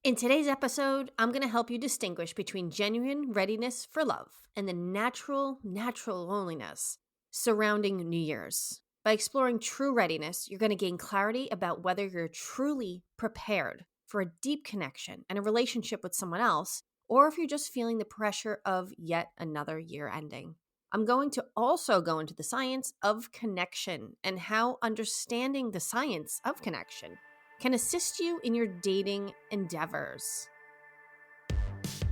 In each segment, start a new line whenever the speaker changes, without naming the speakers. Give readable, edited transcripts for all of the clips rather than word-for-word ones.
In today's episode, I'm going to help you distinguish between genuine readiness for love and the natural loneliness surrounding New Year's. By exploring true readiness, you're going to gain clarity about whether you're truly prepared for a deep connection and a relationship with someone else, or if you're just feeling the pressure of yet another year ending. I'm going to also go into the science of connection and how understanding the science of connection can assist you in your dating endeavors.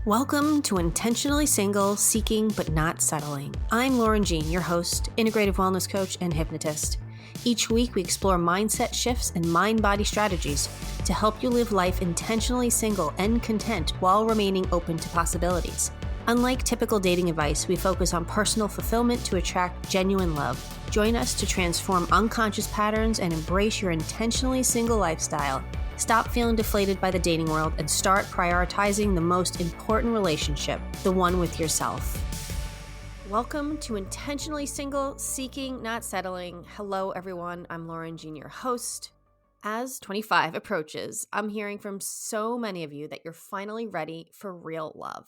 Welcome to Intentionally Single, Seeking But Not Settling. I'm Lauren Jean, your host, integrative wellness coach, and hypnotist. Each week, we explore mindset shifts and mind-body strategies to help you live life intentionally single and content while remaining open to possibilities. Unlike typical dating advice, we focus on personal fulfillment to attract genuine love. Join us to transform unconscious patterns and embrace your intentionally single lifestyle. Stop feeling deflated by the dating world and start prioritizing the most important relationship, the one with yourself. Welcome to Intentionally Single, Seeking, Not Settling. Hello, everyone. I'm Lauren Jean, your host. As 25 approaches, I'm hearing from so many of you that you're finally ready for real love.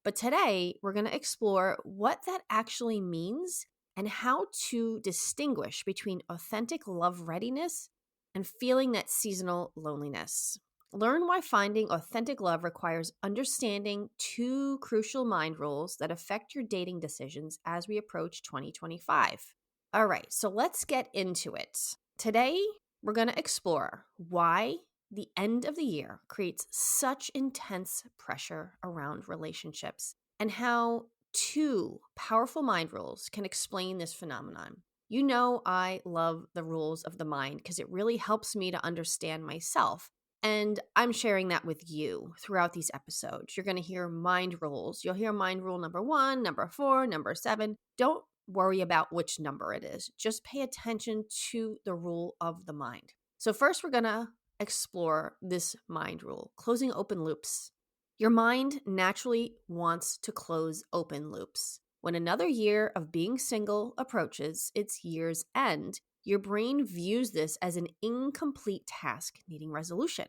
But today, we're going to explore what that actually means and how to distinguish between authentic love readiness and feeling that seasonal loneliness. Learn why finding authentic love requires understanding two crucial mind rules that affect your dating decisions as we approach 2025. All right, so let's get into it. Today, we're going to explore why the end of the year creates such intense pressure around relationships and how two powerful mind rules can explain this phenomenon. You know, I love the rules of the mind because it really helps me to understand myself. And I'm sharing that with you throughout these episodes. You're going to hear mind rules. You'll hear mind rule number 1, number 4, number 7. Don't worry about which number it is. Just pay attention to the rule of the mind. So first, we're going to explore this mind rule, closing open loops. Your mind naturally wants to close open loops. When another year of being single approaches its year's end, your brain views this as an incomplete task needing resolution.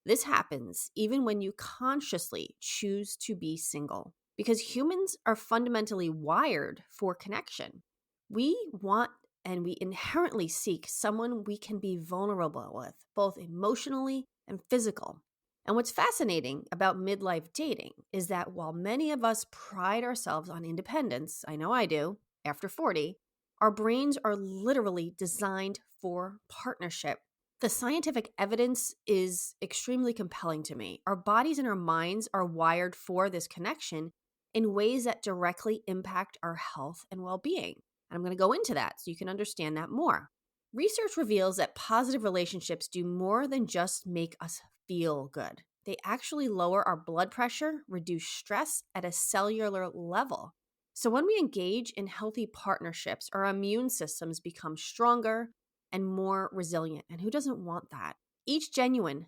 This happens even when you consciously choose to be single, because humans are fundamentally wired for connection. We want and we inherently seek someone we can be vulnerable with, both emotionally and physical. And what's fascinating about midlife dating is that while many of us pride ourselves on independence, I know I do, after 40, our brains are literally designed for partnership. The scientific evidence is extremely compelling to me. Our bodies and our minds are wired for this connection in ways that directly impact our health and well-being. And I'm going to go into that so you can understand that more. Research reveals that positive relationships do more than just make us feel good. They actually lower our blood pressure, reduce stress at a cellular level. So when we engage in healthy partnerships, our immune systems become stronger and more resilient. And who doesn't want that? Each genuine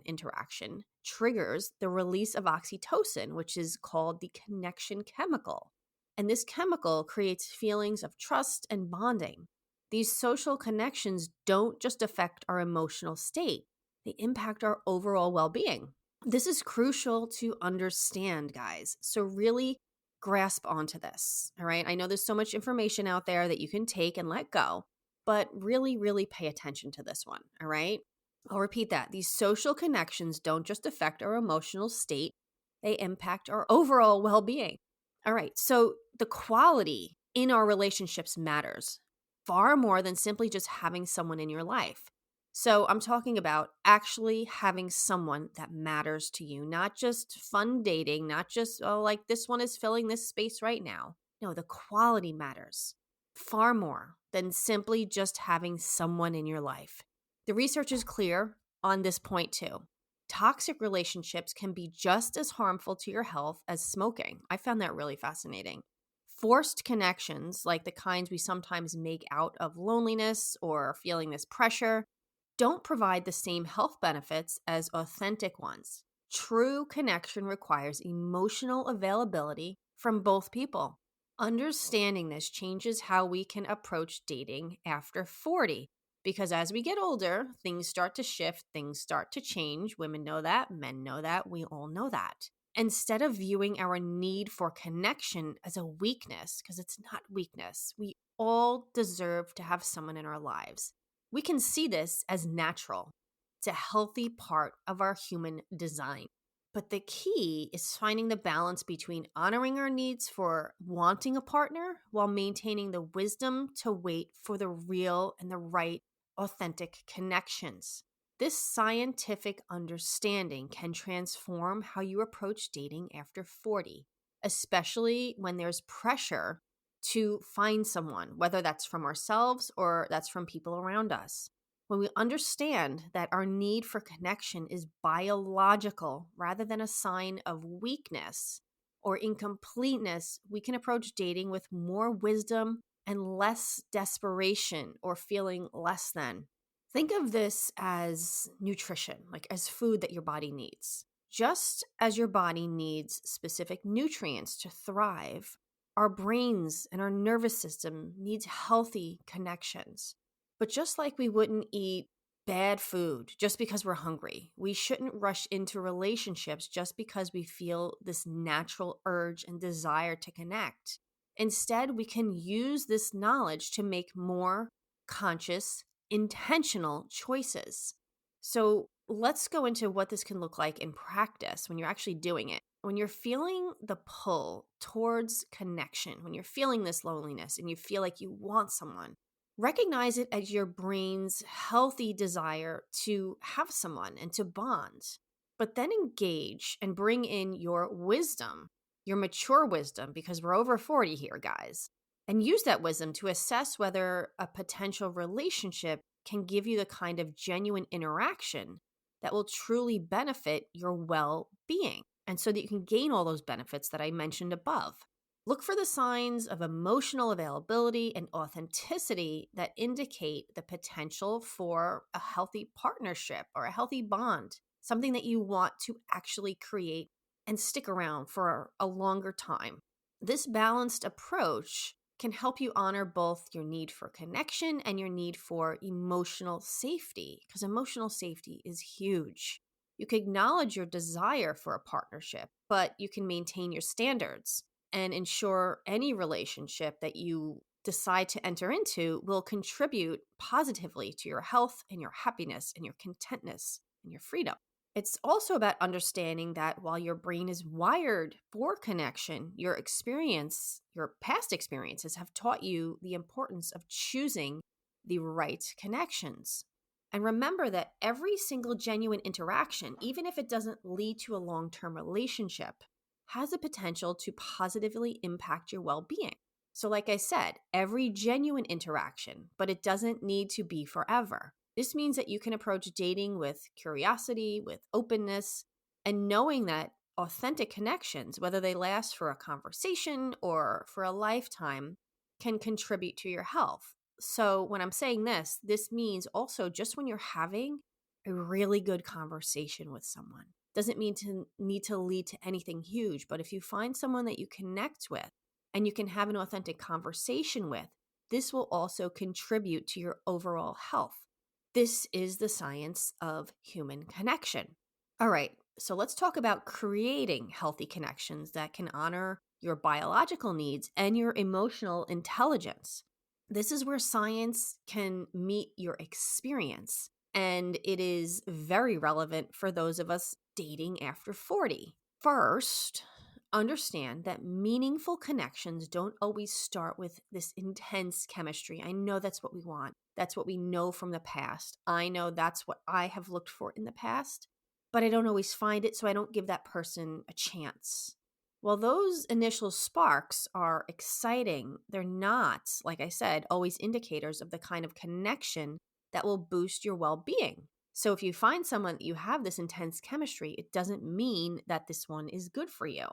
interaction triggers the release of oxytocin, which is called the connection chemical. And this chemical creates feelings of trust and bonding. These social connections don't just affect our emotional state, they impact our overall well-being. This is crucial to understand, guys. So really grasp onto this, all right? I know there's so much information out there that you can take and let go, but really, really pay attention to this one, all right? I'll repeat that. These social connections don't just affect our emotional state, they impact our overall well-being. All right, so the quality in our relationships matters far more than simply just having someone in your life. So I'm talking about actually having someone that matters to you, not just fun dating, not just, oh, like this one is filling this space right now. No, the quality matters far more than simply just having someone in your life. The research is clear on this point too. Toxic relationships can be just as harmful to your health as smoking. I found that really fascinating. Forced connections, like the kinds we sometimes make out of loneliness or feeling this pressure, don't provide the same health benefits as authentic ones. True connection requires emotional availability from both people. Understanding this changes how we can approach dating after 40. Because as we get older, things start to shift, things start to change. Women know that, men know that, we all know that. Instead of viewing our need for connection as a weakness, because it's not weakness, we all deserve to have someone in our lives. We can see this as natural. It's a healthy part of our human design. But the key is finding the balance between honoring our needs for wanting a partner while maintaining the wisdom to wait for the real and the right authentic connections. This scientific understanding can transform how you approach dating after 40, especially when there's pressure to find someone, whether that's from ourselves or that's from people around us. When we understand that our need for connection is biological rather than a sign of weakness or incompleteness, we can approach dating with more wisdom and less desperation or feeling less than. Think of this as nutrition, like as food that your body needs. Just as your body needs specific nutrients to thrive, our brains and our nervous system needs healthy connections. But just like we wouldn't eat bad food just because we're hungry, we shouldn't rush into relationships just because we feel this natural urge and desire to connect. Instead, we can use this knowledge to make more conscious, intentional choices. So let's go into what this can look like in practice when you're actually doing it. When you're feeling the pull towards connection, when you're feeling this loneliness and you feel like you want someone, recognize it as your brain's healthy desire to have someone and to bond, but then engage and bring in your wisdom, your mature wisdom, because we're over 40 here, guys, and use that wisdom to assess whether a potential relationship can give you the kind of genuine interaction that will truly benefit your well-being, and so that you can gain all those benefits that I mentioned above. Look for the signs of emotional availability and authenticity that indicate the potential for a healthy partnership or a healthy bond, something that you want to actually create and stick around for a longer time. This balanced approach can help you honor both your need for connection and your need for emotional safety, because emotional safety is huge. You can acknowledge your desire for a partnership, but you can maintain your standards and ensure any relationship that you decide to enter into will contribute positively to your health and your happiness and your contentness and your freedom. It's also about understanding that while your brain is wired for connection, your past experiences have taught you the importance of choosing the right connections. And remember that every single genuine interaction, even if it doesn't lead to a long-term relationship, has the potential to positively impact your well-being. So like I said, every genuine interaction, but it doesn't need to be forever. This means that you can approach dating with curiosity, with openness, and knowing that authentic connections, whether they last for a conversation or for a lifetime, can contribute to your health. So when I'm saying this means also just when you're having a really good conversation with someone. Doesn't mean to need to lead to anything huge, but if you find someone that you connect with and you can have an authentic conversation with, this will also contribute to your overall health. This is the science of human connection. All right, so let's talk about creating healthy connections that can honor your biological needs and your emotional intelligence. This is where science can meet your experience, and it is very relevant for those of us dating after 40. First, understand that meaningful connections don't always start with this intense chemistry. I know that's what we want. That's what we know from the past. I know that's what I have looked for in the past, but I don't always find it, so I don't give that person a chance. While those initial sparks are exciting, they're not, like I said, always indicators of the kind of connection that will boost your well-being. So if you find someone that you have this intense chemistry, it doesn't mean that this one is good for you.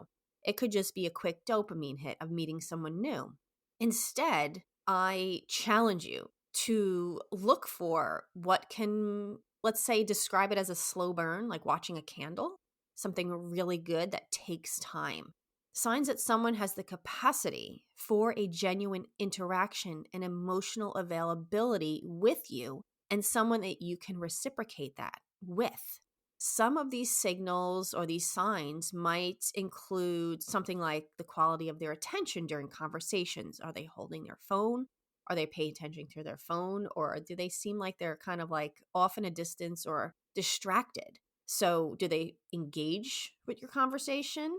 It could just be a quick dopamine hit of meeting someone new. Instead, I challenge you to look for what can, let's say, describe it as a slow burn, like watching a candle, something really good that takes time. Signs that someone has the capacity for a genuine interaction and emotional availability with you and someone that you can reciprocate that with. Some of these signals or these signs might include something like the quality of their attention during conversations. Are they holding their phone? Are they paying attention to their phone? Or do they seem like they're kind of like off in a distance or distracted? So do they engage with your conversation?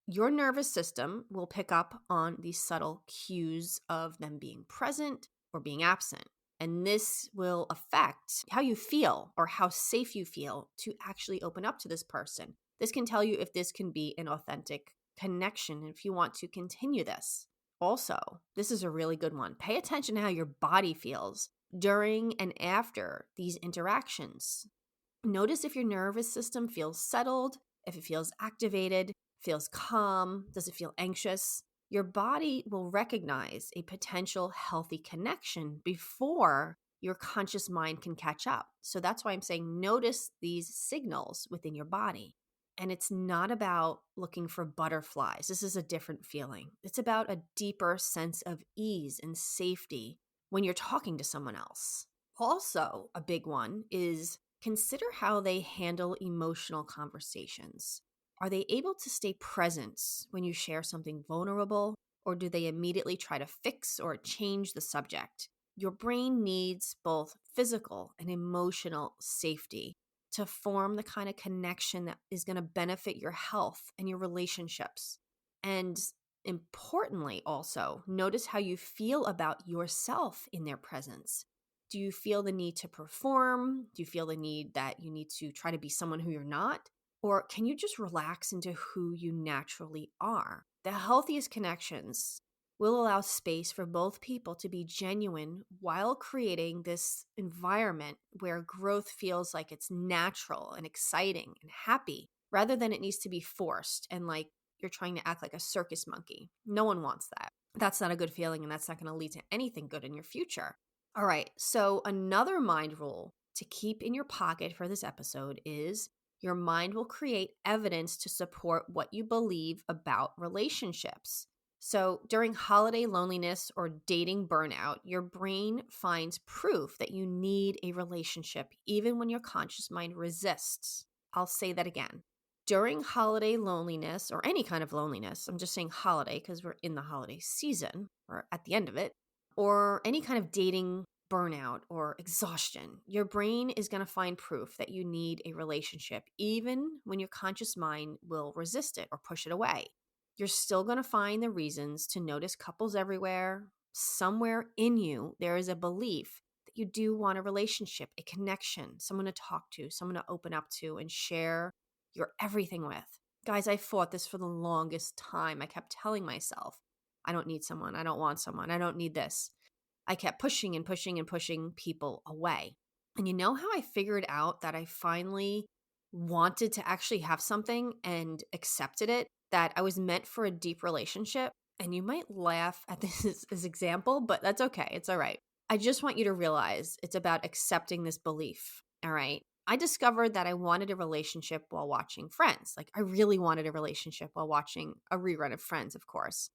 Your nervous system will pick up on these subtle cues of them being present or being absent. And this will affect how you feel or how safe you feel to actually open up to this person. This can tell you if this can be an authentic connection, if you want to continue this. Also, this is a really good one. Pay attention to how your body feels during and after these interactions. Notice if your nervous system feels settled, if it feels activated, feels calm, does it feel anxious? Your body will recognize a potential healthy connection before your conscious mind can catch up. So that's why I'm saying notice these signals within your body. And it's not about looking for butterflies. This is a different feeling. It's about a deeper sense of ease and safety when you're talking to someone else. Also, a big one is consider how they handle emotional conversations. Are they able to stay present when you share something vulnerable, or do they immediately try to fix or change the subject? Your brain needs both physical and emotional safety to form the kind of connection that is going to benefit your health and your relationships. And importantly, also, notice how you feel about yourself in their presence. Do you feel the need to perform? Do you feel the need that you need to try to be someone who you're not? Or can you just relax into who you naturally are? The healthiest connections will allow space for both people to be genuine while creating this environment where growth feels like it's natural and exciting and happy, rather than it needs to be forced and like you're trying to act like a circus monkey. No one wants that. That's not a good feeling, and that's not going to lead to anything good in your future. All right, so another mind rule to keep in your pocket for this episode is your mind will create evidence to support what you believe about relationships. So during holiday loneliness or dating burnout, your brain finds proof that you need a relationship, even when your conscious mind resists. I'll say that again. During holiday loneliness or any kind of loneliness, I'm just saying holiday because we're in the holiday season or at the end of it, or any kind of dating burnout or exhaustion, your brain is going to find proof that you need a relationship, even when your conscious mind will resist it or push it away. You're still going to find the reasons to notice couples everywhere. Somewhere in you, there is a belief that you do want a relationship, a connection, someone to talk to, someone to open up to and share your everything with. Guys, I fought this for the longest time. I kept telling myself, I don't need someone. I don't want someone. I don't need this. I kept pushing and pushing and pushing people away. And you know how I figured out that I finally wanted to actually have something and accepted it, that I was meant for a deep relationship? And you might laugh at this example, but that's okay. It's all right. I just want you to realize it's about accepting this belief. All right. I discovered that I wanted a relationship while watching Friends. Like, I really wanted a relationship while watching a rerun of Friends, of course.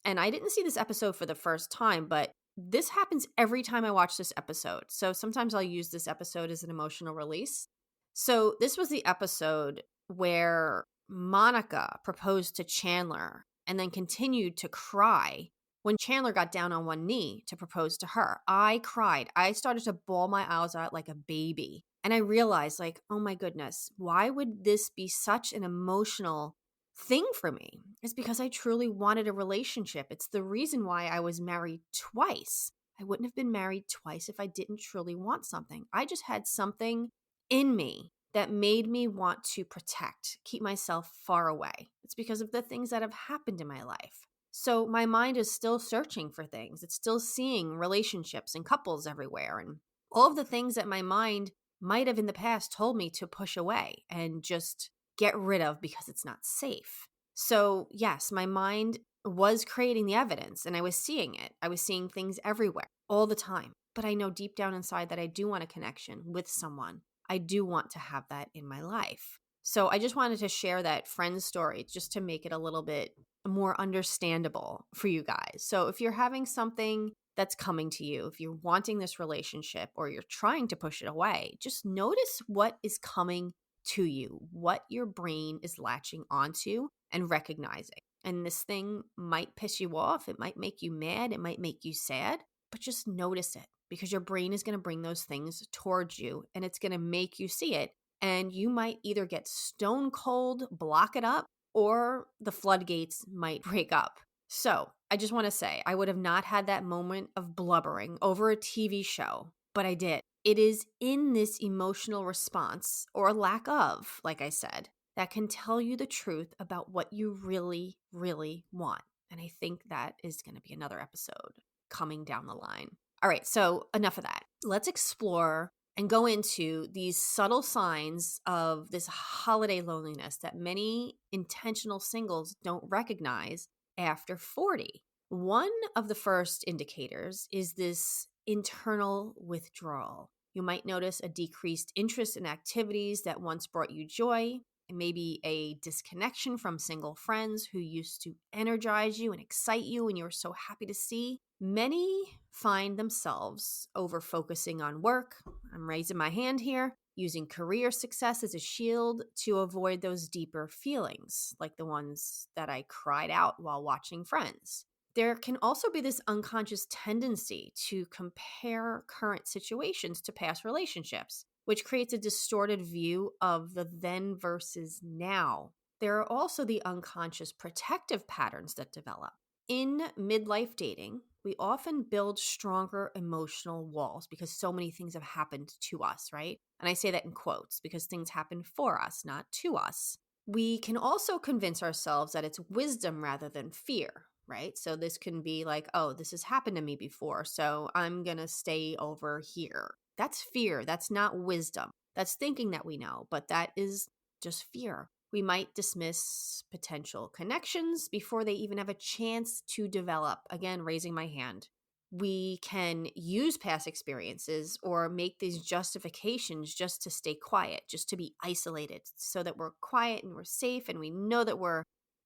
And I didn't see this episode for the first time, but this happens every time I watch this episode. So sometimes I'll use this episode as an emotional release. So this was the episode where Monica proposed to Chandler and then continued to cry when Chandler got down on one knee to propose to her. I cried. I started to bawl my eyes out like a baby. And I realized, like, oh my goodness, why would this be such an emotional thing for me? It's because I truly wanted a relationship. It's the reason why I was married twice. I wouldn't have been married twice if I didn't truly want something. I just had something in me that made me want to protect, keep myself far away. It's because of the things that have happened in my life. So my mind is still searching for things. It's still seeing relationships and couples everywhere and all of the things that my mind might have in the past told me to push away and just get rid of because it's not safe. So yes, my mind was creating the evidence and I was seeing it. I was seeing things everywhere all the time. But I know deep down inside that I do want a connection with someone. I do want to have that in my life. So I just wanted to share that friend story just to make it a little bit more understandable for you guys. So if you're having something that's coming to you, if you're wanting this relationship or you're trying to push it away, just notice what is coming to you, what your brain is latching onto and recognizing. And this thing might piss you off. It might make you mad. It might make you sad, but just notice it because your brain is going to bring those things towards you and it's going to make you see it. And you might either get stone cold, block it up, or the floodgates might break up. So I just want to say, I would have not had that moment of blubbering over a TV show, but I did. It is in this emotional response, or lack of, like I said, that can tell you the truth about what you really, really want. And I think that is going to be another episode coming down the line. All right, so enough of that. Let's explore and go into these subtle signs of this holiday loneliness that many intentional singles don't recognize after 40. One of the first indicators is this internal withdrawal. You might notice a decreased interest in activities that once brought you joy, and maybe a disconnection from single friends who used to energize you and excite you and you were so happy to see. Many find themselves over focusing on work. I'm raising my hand here, using career success as a shield to avoid those deeper feelings, like the ones that I cried out while watching Friends. There can also be this unconscious tendency to compare current situations to past relationships, which creates a distorted view of the then versus now. There are also the unconscious protective patterns that develop. In midlife dating, we often build stronger emotional walls because so many things have happened to us, right? And I say that in quotes because things happen for us, not to us. We can also convince ourselves that it's wisdom rather than fear, right? So this can be like, oh, this has happened to me before, so I'm going to stay over here. That's fear. That's not wisdom. That's thinking that we know, but that is just fear. We might dismiss potential connections before they even have a chance to develop. Again, raising my hand. We can use past experiences or make these justifications just to stay quiet, just to be isolated so that we're quiet and we're safe and we know that we're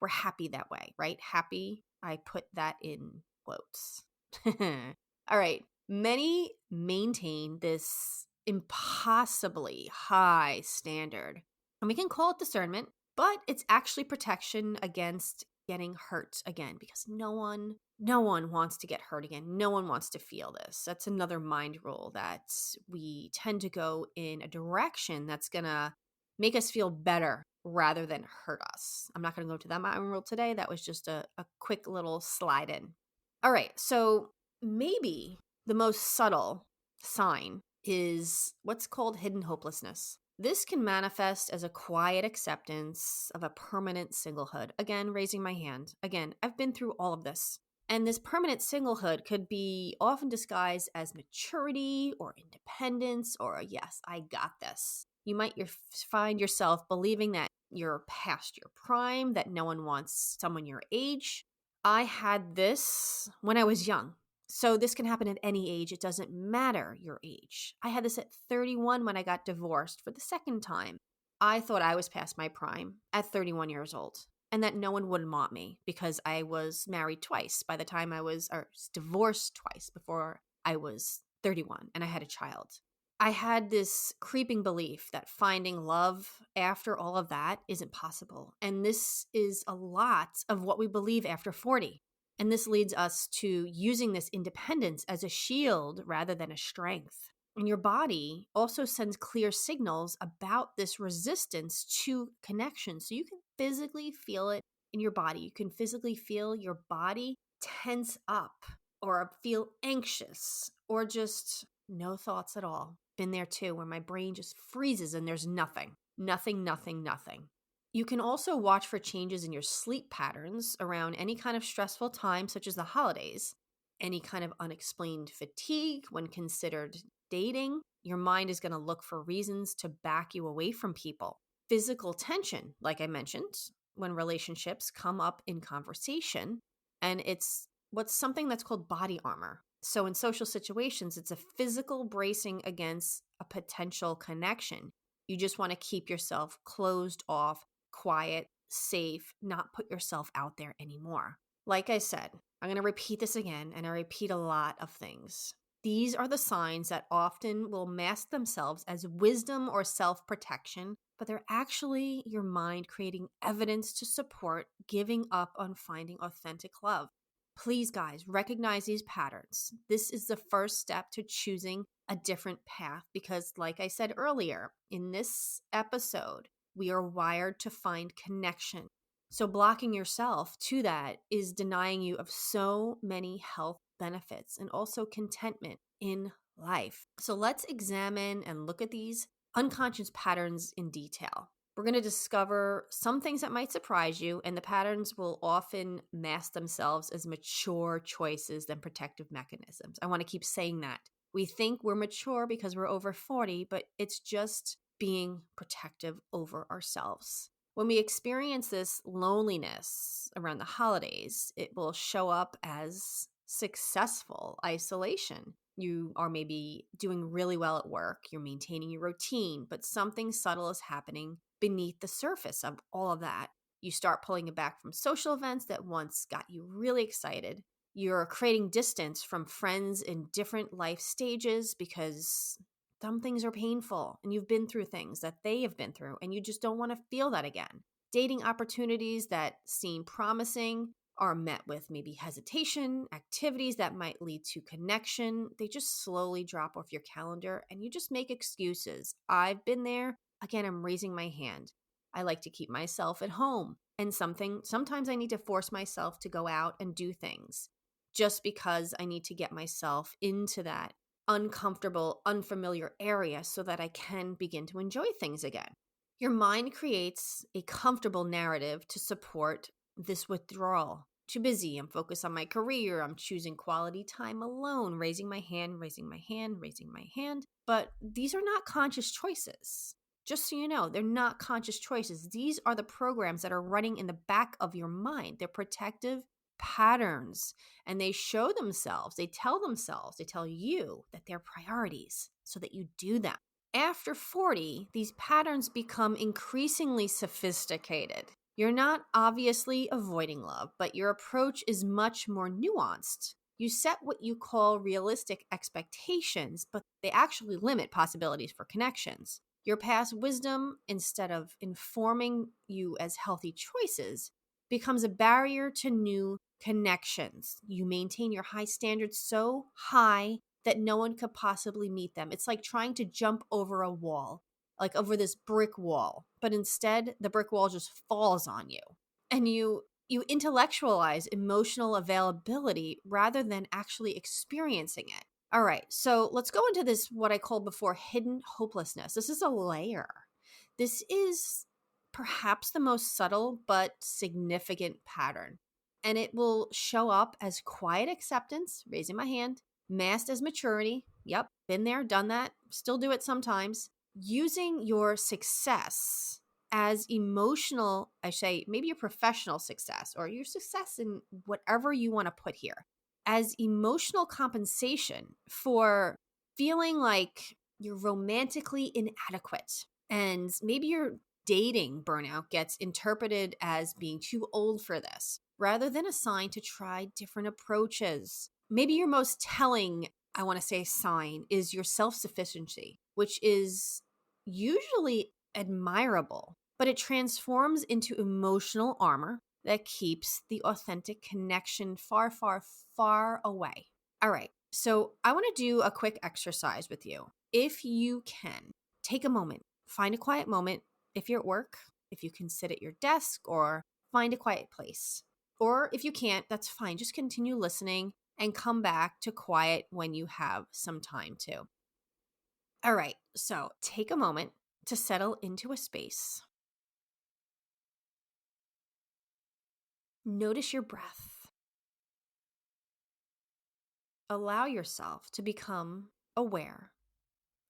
happy that way, right? Happy, I put that in quotes. All right. Many maintain this impossibly high standard, and we can call it discernment, but it's actually protection against getting hurt again because no one wants to get hurt again. No one wants to feel this. That's another mind rule that we tend to go in a direction that's going to make us feel better rather than hurt us. I'm not going to go to that mind rule today. That was just a quick little slide in. All right. So maybe the most subtle sign is what's called hidden hopelessness. This can manifest as a quiet acceptance of a permanent singlehood. Again, raising my hand. Again, I've been through all of this. And this permanent singlehood could be often disguised as maturity or independence or, yes, I got this. You might find yourself believing that you're past your prime, that no one wants someone your age. I had this when I was young. So this can happen at any age. It doesn't matter your age. I had this at 31 when I got divorced for the second time. I thought I was past my prime at 31 years old and that no one would want me because I was married twice by the time I was, or divorced twice before I was 31 and I had a child. I had this creeping belief that finding love after all of that isn't possible. And this is a lot of what we believe after 40. And this leads us to using this independence as a shield rather than a strength. And your body also sends clear signals about this resistance to connection. So you can physically feel it in your body. You can physically feel your body tense up or feel anxious or just no thoughts at all. Been there too, where my brain just freezes and there's nothing. You can also watch for changes in your sleep patterns around any kind of stressful time, such as the holidays, any kind of unexplained fatigue when considered dating. Your mind is going to look for reasons to back you away from people. Physical tension, like I mentioned, when relationships come up in conversation, and it's something that's called body armor. So in social situations, it's a physical bracing against a potential connection. You just want to keep yourself closed off, quiet, safe, not put yourself out there anymore. Like I said, I'm going to repeat this again, and I repeat a lot of things. These are the signs that often will mask themselves as wisdom or self-protection, but they're actually your mind creating evidence to support giving up on finding authentic love. Please, guys, recognize these patterns. This is the first step to choosing a different path because, like I said earlier, in this episode, we are wired to find connection. So blocking yourself to that is denying you of so many health benefits and also contentment in life. So let's examine and look at these unconscious patterns in detail. We're going to discover some things that might surprise you, and the patterns will often mask themselves as mature choices than protective mechanisms. I want to keep saying that. We think we're mature because we're over 40, but it's just being protective over ourselves. When we experience this loneliness around the holidays, it will show up as successful isolation. You are maybe doing really well at work, you're maintaining your routine, but something subtle is happening beneath the surface of all of that. You start pulling it back from social events that once got you really excited. You're creating distance from friends in different life stages because some things are painful and you've been through things that they have been through and you just don't want to feel that again. Dating opportunities that seem promising are met with maybe hesitation, activities that might lead to connection. They just slowly drop off your calendar and you just make excuses. I've been there. Again, I'm raising my hand. I like to keep myself at home. And sometimes I need to force myself to go out and do things just because I need to get myself into that uncomfortable, unfamiliar area so that I can begin to enjoy things again. Your mind creates a comfortable narrative to support this withdrawal. Too busy. I'm focused on my career. I'm choosing quality time alone, raising my hand, raising my hand, raising my hand. But these are not conscious choices. Just so you know, they're not conscious choices. These are the programs that are running in the back of your mind. They're protective patterns, and they show themselves, they tell you that they're priorities so that you do them. After 40, these patterns become increasingly sophisticated. You're not obviously avoiding love, but your approach is much more nuanced. You set what you call realistic expectations, but they actually limit possibilities for connections. Your past wisdom, instead of informing you as healthy choices, becomes a barrier to new connections. You maintain your high standards so high that no one could possibly meet them. It's like trying to jump over a wall, like over this brick wall, but instead the brick wall just falls on you. And you intellectualize emotional availability rather than actually experiencing it. All right, so let's go into this, what I called before, hidden hopelessness. This is a layer. This is perhaps the most subtle but significant pattern. And it will show up as quiet acceptance, raising my hand, masked as maturity. Yep, been there, done that, still do it sometimes. Using your success as emotional, I say, maybe your professional success or your success in whatever you want to put here, as emotional compensation for feeling like you're romantically inadequate. And maybe your dating burnout gets interpreted as being too old for this, rather than a sign to try different approaches. Maybe your most telling, I want to say, sign is your self-sufficiency, which is usually admirable, but it transforms into emotional armor that keeps the authentic connection far, far, far away. All right, so I want to do a quick exercise with you. If you can, take a moment, find a quiet moment. If you're at work, if you can sit at your desk or find a quiet place. Or if you can't, that's fine. Just continue listening and come back to quiet when you have some time to. All right, so take a moment to settle into a space. Notice your breath. Allow yourself to become aware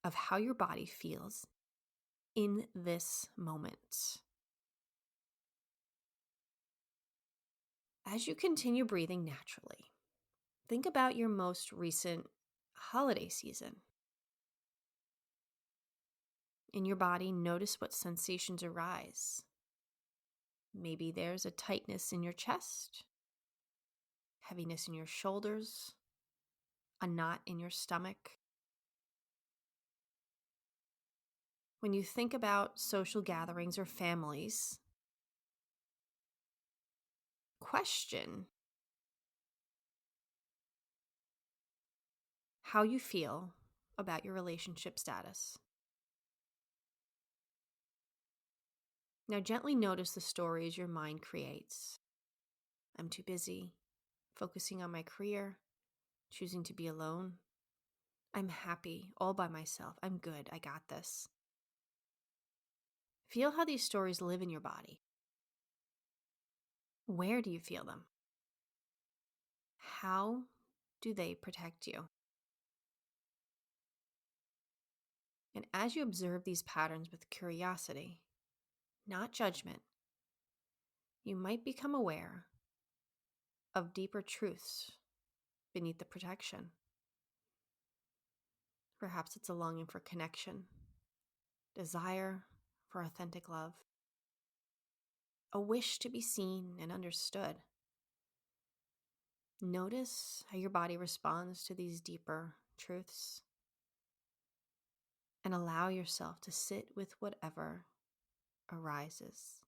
of how your body feels in this moment. As you continue breathing naturally, think about your most recent holiday season. In your body, notice what sensations arise. Maybe there's a tightness in your chest, heaviness in your shoulders, a knot in your stomach. When you think about social gatherings or families, question how you feel about your relationship status. Now gently notice the stories your mind creates. I'm too busy, focusing on my career, choosing to be alone. I'm happy, all by myself. I'm good, I got this. Feel how these stories live in your body. Where do you feel them? How do they protect you? And as you observe these patterns with curiosity, not judgment, you might become aware of deeper truths beneath the protection. Perhaps it's a longing for connection, desire for authentic love, a wish to be seen and understood. Notice how your body responds to these deeper truths and allow yourself to sit with whatever arises.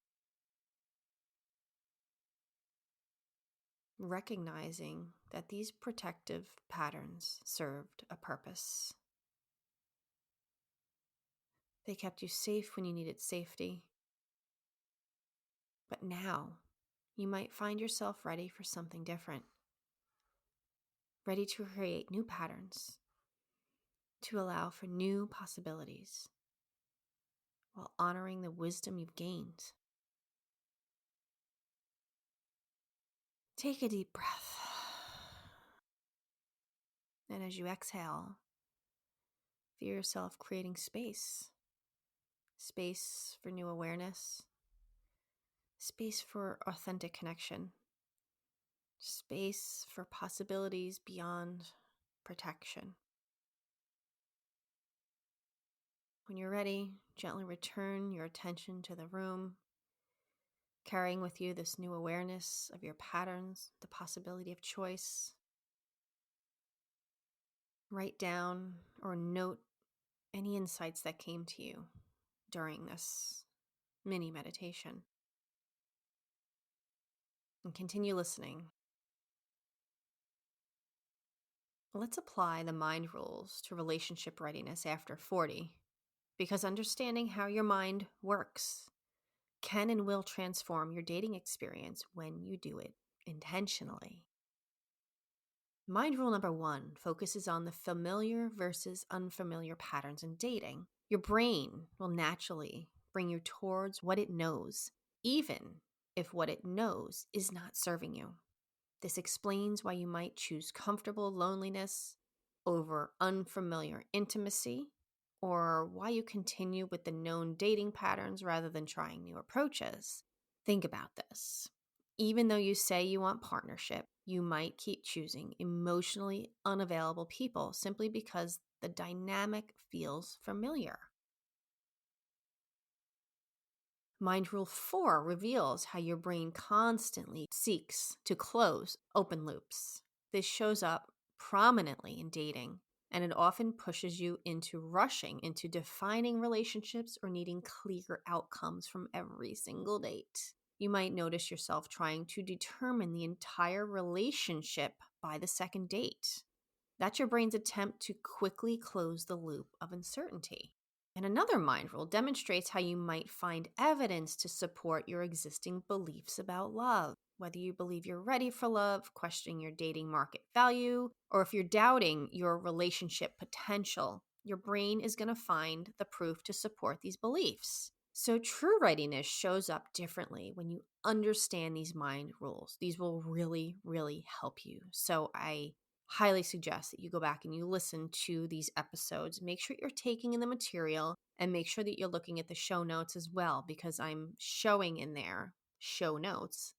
Recognizing that these protective patterns served a purpose. They kept you safe when you needed safety. But now, you might find yourself ready for something different. Ready to create new patterns, to allow for new possibilities, while honoring the wisdom you've gained. Take a deep breath. And as you exhale, feel yourself creating space. Space for new awareness. Space for authentic connection. Space for possibilities beyond protection. When you're ready, gently return your attention to the room, carrying with you this new awareness of your patterns, the possibility of choice. Write down or note any insights that came to you during this mini meditation. And continue listening. Let's apply the mind rules to relationship readiness after 40, because understanding how your mind works can and will transform your dating experience when you do it intentionally. Mind rule number 1 focuses on the familiar versus unfamiliar patterns in dating. Your brain will naturally bring you towards what it knows, even if what it knows is not serving you. This explains why you might choose comfortable loneliness over unfamiliar intimacy, or why you continue with the known dating patterns rather than trying new approaches. Think about this. Even though you say you want partnership, you might keep choosing emotionally unavailable people simply because the dynamic feels familiar. Mind Rule 4 reveals how your brain constantly seeks to close open loops. This shows up prominently in dating, and it often pushes you into rushing into defining relationships or needing clear outcomes from every single date. You might notice yourself trying to determine the entire relationship by the second date. That's your brain's attempt to quickly close the loop of uncertainty. And another mind rule demonstrates how you might find evidence to support your existing beliefs about love. Whether you believe you're ready for love, questioning your dating market value, or if you're doubting your relationship potential, your brain is going to find the proof to support these beliefs. So true readiness shows up differently when you understand these mind rules. These will really, really help you. So I highly suggest that you go back and you listen to these episodes. Make sure you're taking in the material and make sure that you're looking at the show notes as well, because I'm showing in there show notes.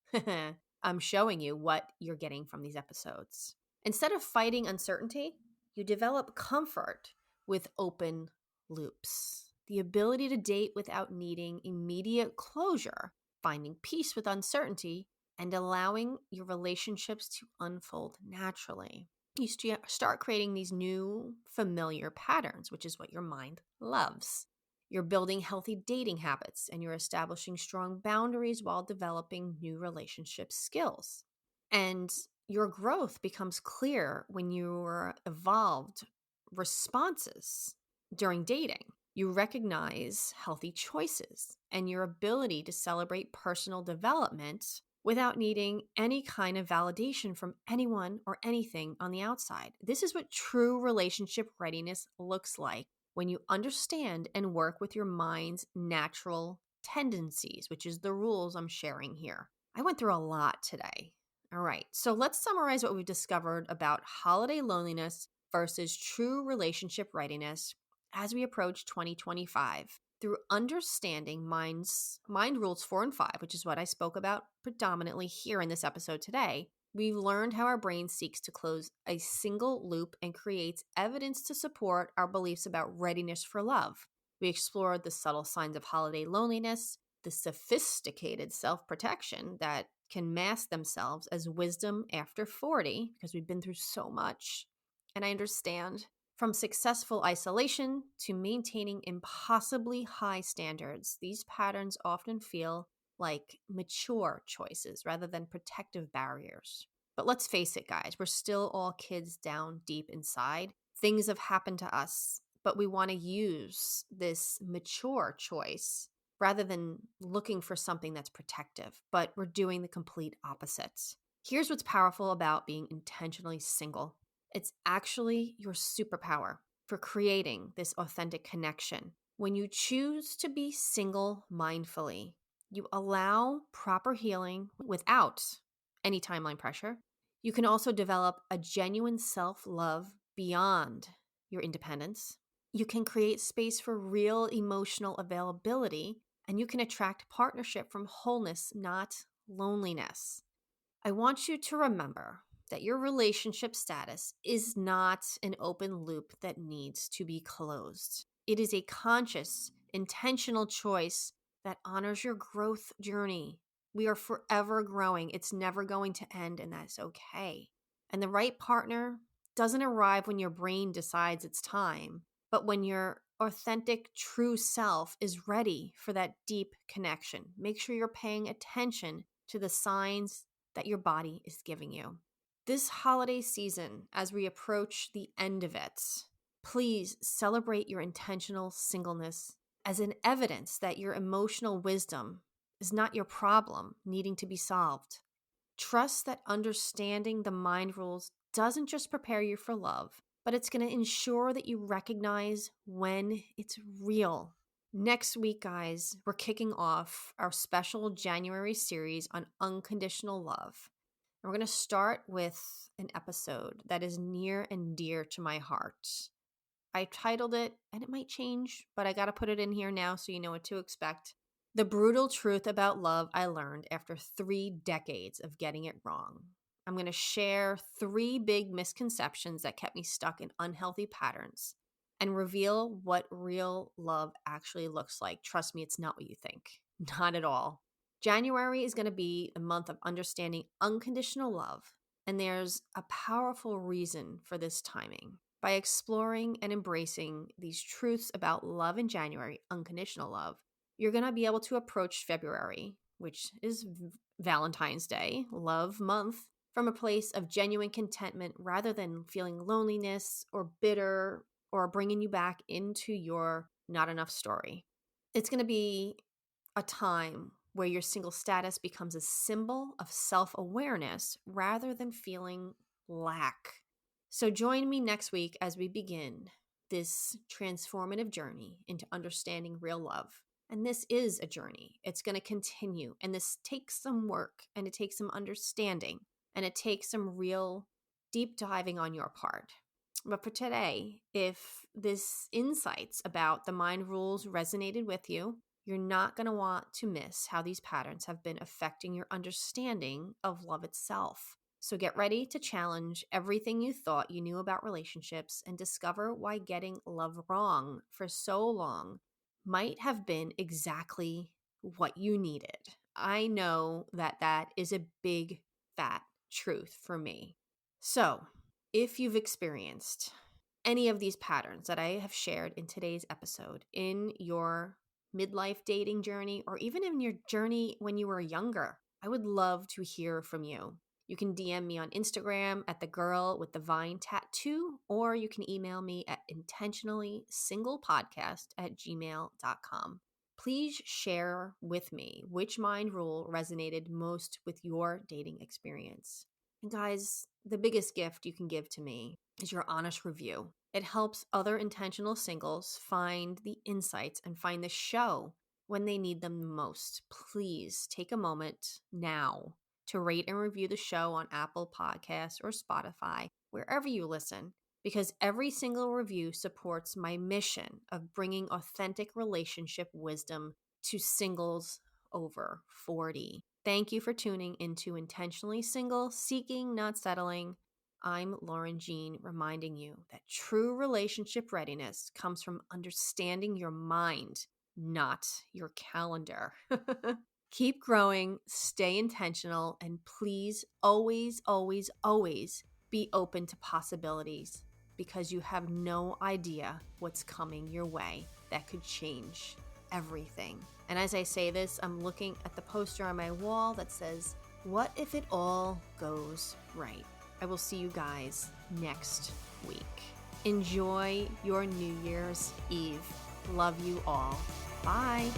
I'm showing you what you're getting from these episodes. Instead of fighting uncertainty, you develop comfort with open loops. The ability to date without needing immediate closure, finding peace with uncertainty. and allowing your relationships to unfold naturally. You start creating these new familiar patterns, which is what your mind loves. You're building healthy dating habits and you're establishing strong boundaries while developing new relationship skills. And your growth becomes clear when your evolved responses during dating. You recognize healthy choices and your ability to celebrate personal development without needing any kind of validation from anyone or anything on the outside. This is what true relationship readiness looks like when you understand and work with your mind's natural tendencies, which is the rules I'm sharing here. I went through a lot today. All right, so let's summarize what we've discovered about holiday loneliness versus true relationship readiness as we approach 2025 through understanding mind rules 4 and 5, which is what I spoke about predominantly here in this episode today. We've learned how our brain seeks to close a single loop and creates evidence to support our beliefs about readiness for love. We explored the subtle signs of holiday loneliness, the sophisticated self-protection that can mask themselves as wisdom after 40, because we've been through so much. And I understand. From successful isolation to maintaining impossibly high standards, these patterns often feel like mature choices rather than protective barriers. But let's face it, guys, we're still all kids down deep inside. Things have happened to us, but we want to use this mature choice rather than looking for something that's protective, but we're doing the complete opposite. Here's what's powerful about being intentionally single. It's actually your superpower for creating this authentic connection. When you choose to be single mindfully, you allow proper healing without any timeline pressure. You can also develop a genuine self-love beyond your independence. You can create space for real emotional availability, and you can attract partnership from wholeness, not loneliness. I want you to remember that your relationship status is not an open loop that needs to be closed. It is a conscious, intentional choice that honors your growth journey. We are forever growing. It's never going to end, and that's okay. And the right partner doesn't arrive when your brain decides it's time, but when your authentic, true self is ready for that deep connection. Make sure you're paying attention to the signs that your body is giving you. This holiday season, as we approach the end of it, please celebrate your intentional singleness as an evidence that your emotional wisdom is not your problem needing to be solved. Trust that understanding the mind rules doesn't just prepare you for love, but it's going to ensure that you recognize when it's real. Next week, guys, we're kicking off our special January series on unconditional love. And we're going to start with an episode that is near and dear to my heart. I titled it, and it might change, but I got to put it in here now so you know what to expect. The brutal truth about love I learned after 3 decades of getting it wrong. I'm going to share 3 big misconceptions that kept me stuck in unhealthy patterns and reveal what real love actually looks like. Trust me, it's not what you think. Not at all. January is going to be a month of understanding unconditional love, and there's a powerful reason for this timing. By exploring and embracing these truths about love in January, unconditional love, you're going to be able to approach February, which is Valentine's Day, love month, from a place of genuine contentment rather than feeling loneliness or bitter or bringing you back into your not enough story. It's going to be a time where your single status becomes a symbol of self-awareness rather than feeling lack. So join me next week as we begin this transformative journey into understanding real love. And this is a journey. It's going to continue. And this takes some work, and it takes some understanding, and it takes some real deep diving on your part. But for today, if this insights about the mind rules resonated with you, you're not going to want to miss how these patterns have been affecting your understanding of love itself. So get ready to challenge everything you thought you knew about relationships and discover why getting love wrong for so long might have been exactly what you needed. I know that that is a big, fat truth for me. So, if you've experienced any of these patterns that I have shared in today's episode in your midlife dating journey, or even in your journey when you were younger, I would love to hear from you. You can DM me on Instagram at thegirlwiththevine tattoo, or you can email me at intentionallysinglepodcast@gmail.com. Please share with me which mind rule resonated most with your dating experience. And guys, the biggest gift you can give to me is your honest review. It helps other intentional singles find the insights and find the show when they need them the most. Please take a moment now to rate and review the show on Apple Podcasts or Spotify, wherever you listen, because every single review supports my mission of bringing authentic relationship wisdom to singles over 40. Thank you for tuning into Intentionally Single, Seeking, Not Settling. I'm Lauren Jean, reminding you that true relationship readiness comes from understanding your mind, not your calendar. Keep growing, stay intentional, and please always, always, always be open to possibilities, because you have no idea what's coming your way that could change everything. And as I say this, I'm looking at the poster on my wall that says, "What if it all goes right?" I will see you guys next week. Enjoy your New Year's Eve. Love you all. Bye.